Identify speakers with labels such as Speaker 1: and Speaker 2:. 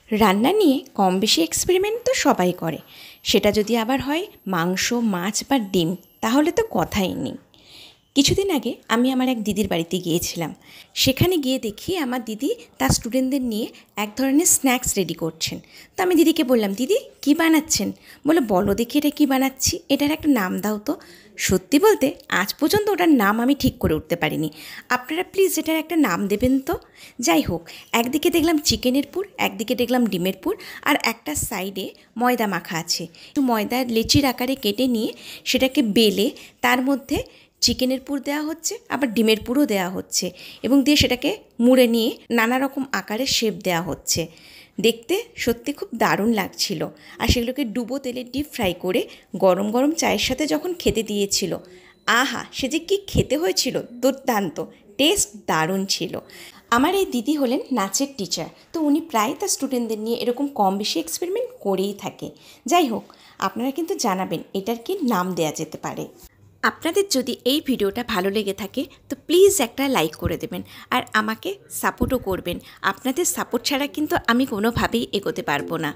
Speaker 1: রান্না নিয়ে কম বেশি এক্সপেরিমেন্ট তো সবাই করে, সেটা যদি আবার হয় মাংস, মাছ বা ডিম, তাহলে তো কথাই নেই। কিছুদিন আগে আমি আমার এক দিদির বাড়িতে গিয়েছিলাম। সেখানে গিয়ে দেখি আমার দিদি তার স্টুডেন্টদের নিয়ে এক ধরনের স্ন্যাক্স রেডি করছেন। তো আমি দিদিকে বললাম, দিদি কী বানাচ্ছেন? বলে, বলো দেখি এটা কী বানাচ্ছি, এটার একটা নাম দাও তো। সত্যি বলতে আজ পর্যন্ত ওটার নাম আমি ঠিক করে উঠতে পারিনি। আপনারা প্লিজ এটার একটা নাম দেবেন তো। যাই হোক, একদিকে দেখলাম চিকেনের পুর, একদিকে দেখলাম ডিমের পুর, আর একটা সাইডে ময়দা মাখা আছে। একটু ময়দা লেচির আকারে কেটে নিয়ে সেটাকে বেলে তার মধ্যে চিকেনের পুর দেওয়া হচ্ছে, আবার ডিমের পুরও দেওয়া হচ্ছে, এবং দিয়ে সেটাকে মুড়ে নিয়ে নানা রকম আকারে শেপ দেওয়া হচ্ছে। দেখতে সত্যি খুব দারুণ লাগছিল। আর সেগুলোকে ডুবো তেলে ডিপ ফ্রাই করে গরম গরম চায়ের সাথে যখন খেতে দিয়েছিল, আহা, সে যে কী খেতে হয়েছিল, দুর্দান্ত টেস্ট, দারুণ ছিল। আমার এই দিদি হলেন নাচের টিচার, তো উনি প্রায় তার স্টুডেন্টদের নিয়ে এরকম কম বেশি এক্সপেরিমেন্ট করেই থাকে। যাই হোক, আপনারা কিন্তু জানাবেন এটার কি নাম দেয়া যেতে পারে। আপনাদের যদি এই ভিডিওটা ভালো লেগে থাকে তো প্লিজ একটা লাইক করে দেবেন, আর আমাকে সাপোর্টও করবেন। আপনাদের সাপোর্ট ছাড়া কিন্তু আমি কোনোভাবেই এগোতে পারবো না।